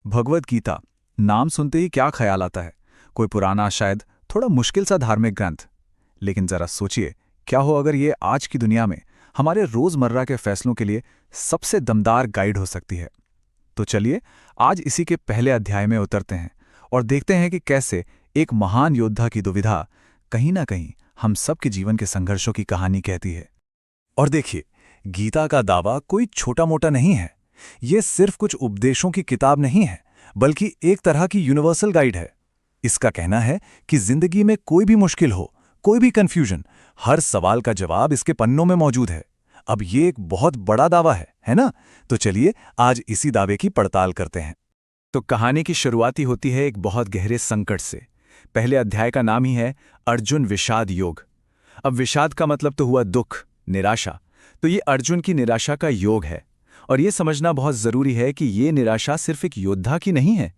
भगवद गीता नाम सुनते ही क्या ख्याल आता है? कोई पुराना, शायद थोड़ा मुश्किल सा धार्मिक ग्रंथ। लेकिन जरा सोचिए, क्या हो अगर ये आज की दुनिया में हमारे रोजमर्रा के फैसलों के लिए सबसे दमदार गाइड हो सकती है। तो चलिए आज इसी के पहले अध्याय में उतरते हैं और देखते हैं कि कैसे एक महान योद्धा की दुविधा कहीं ना कहीं हम सबके जीवन के संघर्षों की कहानी कहती है। और देखिए, गीता का दावा कोई छोटा मोटा नहीं है। ये सिर्फ कुछ उपदेशों की किताब नहीं है, बल्कि एक तरह की यूनिवर्सल गाइड है। इसका कहना है कि जिंदगी में कोई भी मुश्किल हो, कोई भी कंफ्यूजन, हर सवाल का जवाब इसके पन्नों में मौजूद है। अब ये एक बहुत बड़ा दावा है ना? तो चलिए आज इसी दावे की पड़ताल करते हैं। तो कहानी की शुरुआत ही होती है एक बहुत गहरे संकट से। पहले अध्याय का नाम ही है अर्जुन विषाद योग। अब विषाद का मतलब तो हुआ दुख, निराशा। तो ये अर्जुन की निराशा का योग है। और ये समझना बहुत जरूरी है कि ये निराशा सिर्फ एक योद्धा की नहीं है,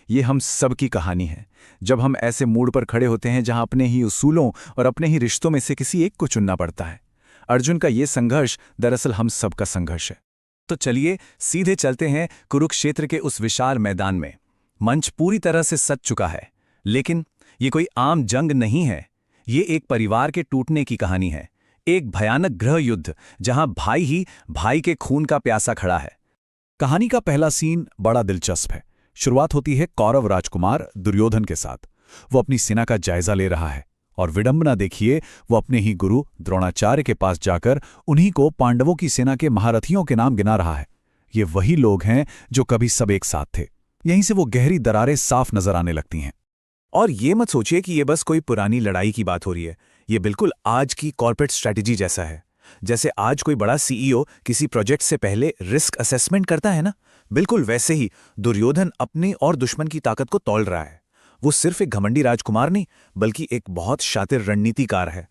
ये हम सब की कहानी है। जब हम ऐसे मूड पर खड़े होते हैं जहां अपने ही उसूलों और अपने ही रिश्तों में से किसी एक को चुनना पड़ता है। अर्जुन का ये संघर्ष दरअसल हम सबका संघर्ष है। तो चलिए सीधे चलते हैं कुरुक्षेत्र के उस विशाल मैदान में। मंच पूरी तरह से सज चुका है, लेकिन ये कोई आम जंग नहीं है। ये एक परिवार के टूटने की कहानी है, एक भयानक गृह युद्ध जहां भाई ही भाई के खून का प्यासा खड़ा है। कहानी का पहला सीन बड़ा दिलचस्प है। शुरुआत होती है कौरव राजकुमार दुर्योधन के साथ। वो अपनी सेना का जायजा ले रहा है और विडंबना देखिए, वो अपने ही गुरु द्रोणाचार्य के पास जाकर उन्हीं को पांडवों की सेना के महारथियों के नाम गिना रहा है। ये वही लोग हैं जो कभी सब एक साथ थे। यहीं से वो गहरी दरारें साफ नजर आने लगती हैं। और ये मत सोचिए कि ये बस कोई पुरानी लड़ाई की बात हो रही है। ये बिल्कुल आज की कॉर्पोरेट स्ट्रैटेजी जैसा है। जैसे आज कोई बड़ा सीईओ किसी प्रोजेक्ट से पहले रिस्क असेसमेंट करता है ना, बिल्कुल वैसे ही दुर्योधन अपनी और दुश्मन की ताकत को तौल रहा है। वो सिर्फ एक घमंडी राजकुमार नहीं, बल्कि एक बहुत शातिर रणनीतिकार है।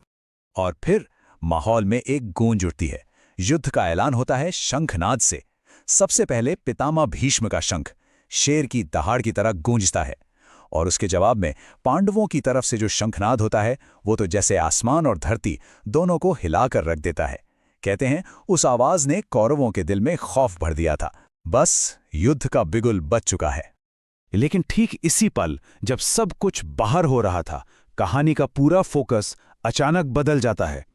और फिर माहौल में एक गूंज उठती है। युद्ध का ऐलान होता है शंखनाद से। सबसे पहले पितामह भीष्म का शंख शेर की दहाड़ की तरह गूंजता है, और उसके जवाब में पांडवों की तरफ से जो शंखनाद होता है वो तो जैसे आसमान और धरती दोनों को हिलाकर रख देता है। कहते हैं उस आवाज ने कौरवों के दिल में खौफ भर दिया था। बस युद्ध का बिगुल बज चुका है। लेकिन ठीक इसी पल जब सब कुछ बाहर हो रहा था, कहानी का पूरा फोकस अचानक बदल जाता है।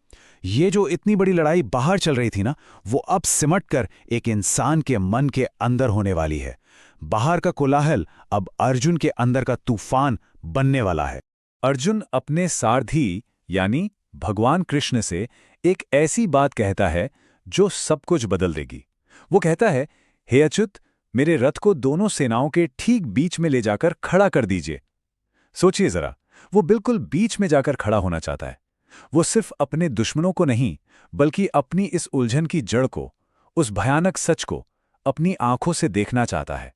ये जो इतनी बड़ी लड़ाई बाहर चल रही थी ना, वो अब सिमटकर एक इंसान के मन के अंदर होने वाली है। बाहर का कोलाहल अब अर्जुन के अंदर का तूफान बनने वाला है। अर्जुन अपने सारथी यानी भगवान कृष्ण से एक ऐसी बात कहता है जो सब कुछ बदल देगी। वो कहता है, हे अच्युत, मेरे रथ को दोनों सेनाओं के ठीक बीच में ले जाकर खड़ा कर दीजिए। सोचिए जरा, वो बिल्कुल बीच में जाकर खड़ा होना चाहता है। वो सिर्फ अपने दुश्मनों को नहीं, बल्कि अपनी इस उलझन की जड़ को, उस भयानक सच को अपनी आंखों से देखना चाहता है।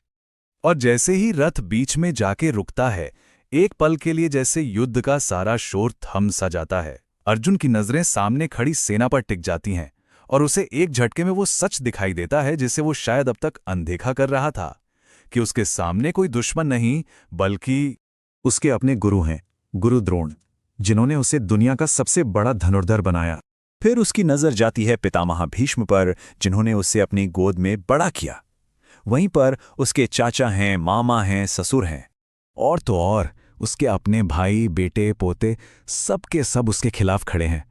और जैसे ही रथ बीच में जाके रुकता है, एक पल के लिए जैसे युद्ध का सारा शोर थम सा जाता है। अर्जुन की नजरें सामने खड़ी सेना पर टिक जाती हैं और उसे एक झटके में वो सच दिखाई देता है जिसे वो शायद अब तक अनदेखा कर रहा था, कि उसके सामने कोई दुश्मन नहीं, बल्कि उसके अपने गुरु हैं, गुरु द्रोण, जिन्होंने उसे दुनिया का सबसे बड़ा धनुर्धर बनाया। फिर उसकी नजर जाती है पितामह भीष्म पर, जिन्होंने उसे अपनी गोद में बड़ा किया। वहीं पर उसके चाचा हैं, मामा हैं, ससुर हैं, और तो और उसके अपने भाई, बेटे, पोते, सब के सब उसके खिलाफ खड़े हैं।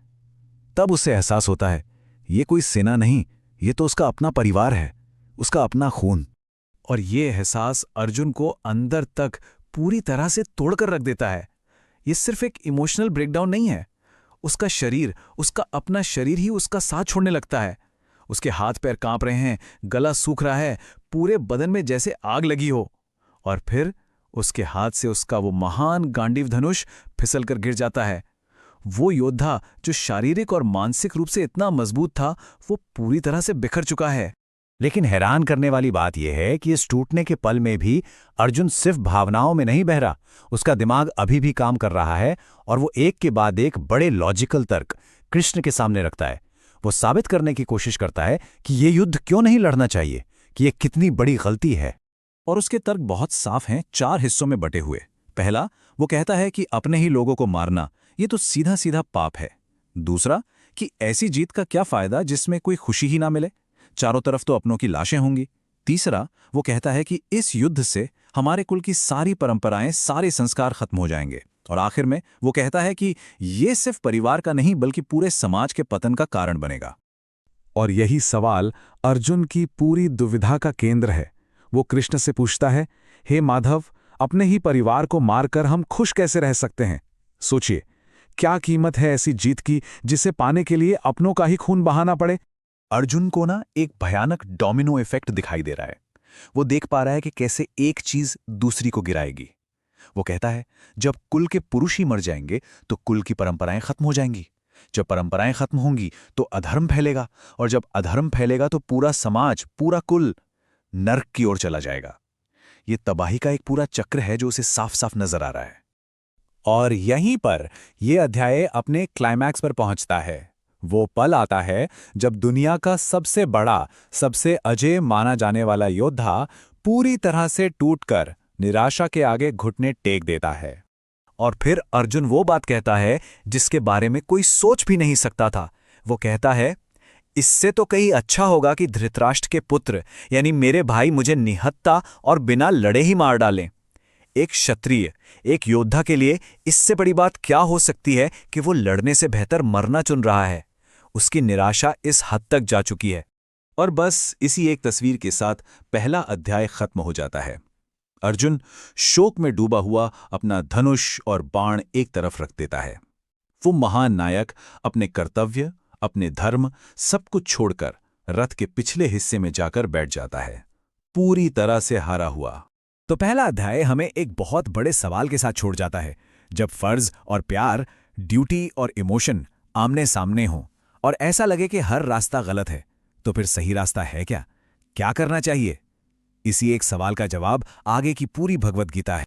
तब उसे एहसास होता है, ये कोई सेना नहीं, ये तो उसका अपना परिवार है, उसका अपना खून। और ये एहसास अर्जुन को अंदर तक पूरी तरह से तोड़कर रख देता है। ये सिर्फ एक इमोशनल ब्रेकडाउन नहीं है। उसका शरीर, उसका अपना शरीर ही उसका साथ छोड़ने लगता है। उसके हाथ पैर कांप रहे हैं, गला सूख रहा है, पूरे बदन में जैसे आग लगी हो। और फिर उसके हाथ से उसका वो महान गांडीव धनुष फिसलकर गिर जाता है। वो योद्धा जो शारीरिक और मानसिक रूप से इतना मजबूत था, वो पूरी तरह से बिखर चुका है। लेकिन हैरान करने वाली बात यह है कि इस टूटने के पल में भी अर्जुन सिर्फ भावनाओं में नहीं बह रहा। उसका दिमाग अभी भी काम कर रहा है और वो एक के बाद एक बड़े लॉजिकल तर्क कृष्ण के सामने रखता है। वो साबित करने की कोशिश करता है कि ये युद्ध क्यों नहीं लड़ना चाहिए, कि ये कितनी बड़ी गलती है। और उसके तर्क बहुत साफ हैं, 4 हिस्सों में बटे हुए। पहला, वो कहता है कि अपने ही लोगों को मारना ये तो सीधा सीधा पाप है। दूसरा, कि ऐसी जीत का क्या फायदा जिसमें कोई खुशी ही ना मिले, चारों तरफ तो अपनों की लाशें होंगी। तीसरा, वो कहता है कि इस युद्ध से हमारे कुल की सारी परंपराएं, सारे संस्कार खत्म हो जाएंगे। और आखिर में वो कहता है कि ये सिर्फ परिवार का नहीं बल्कि पूरे समाज के पतन का कारण बनेगा। और यही सवाल अर्जुन की पूरी दुविधा का केंद्र है। वो कृष्ण से पूछता है, हे माधव, अपने ही परिवार को मारकर हम खुश कैसे रह सकते हैं? सोचिए, क्या कीमत है ऐसी जीत की जिसे पाने के लिए अपनों का ही खून बहाना पड़े? अर्जुन को ना एक भयानक डोमिनो इफेक्ट दिखाई दे रहा है। वो देख पा रहा है कि कैसे एक चीज दूसरी को गिराएगी। वो कहता है, जब कुल के पुरुष ही मर जाएंगे तो कुल की परंपराएं खत्म हो जाएंगी। जब परंपराएं खत्म होंगी तो अधर्म फैलेगा, और जब अधर्म फैलेगा तो पूरा समाज, पूरा कुल नर्क की ओर चला जाएगा। ये तबाही का एक पूरा चक्र है जो उसे साफ साफ नजर आ रहा है। और यहीं पर यह अध्याय अपने क्लाइमैक्स पर पहुंचता है। वो पल आता है जब दुनिया का सबसे बड़ा, सबसे अजेय माना जाने वाला योद्धा पूरी तरह से टूटकर निराशा के आगे घुटने टेक देता है। और फिर अर्जुन वो बात कहता है जिसके बारे में कोई सोच भी नहीं सकता था। वो कहता है, इससे तो कहीं अच्छा होगा कि धृतराष्ट्र के पुत्र यानी मेरे भाई मुझे निहत्था और बिना लड़े ही मार डालें। एक क्षत्रिय, एक योद्धा के लिए इससे बड़ी बात क्या हो सकती है कि वो लड़ने से बेहतर मरना चुन रहा है। उसकी निराशा इस हद तक जा चुकी है। और बस इसी एक तस्वीर के साथ पहला अध्याय खत्म हो जाता है। अर्जुन शोक में डूबा हुआ अपना धनुष और बाण एक तरफ रख देता है। वो महान नायक अपने कर्तव्य, अपने धर्म, सब कुछ छोड़कर रथ के पिछले हिस्से में जाकर बैठ जाता है, पूरी तरह से हारा हुआ। तो पहला अध्याय हमें एक बहुत बड़े सवाल के साथ छोड़ जाता है। जब फर्ज और प्यार, ड्यूटी और इमोशन आमने सामने हों और ऐसा लगे कि हर रास्ता गलत है, तो फिर सही रास्ता है क्या? क्या करना चाहिए? इसी एक सवाल का जवाब आगे की पूरी भगवद गीता है।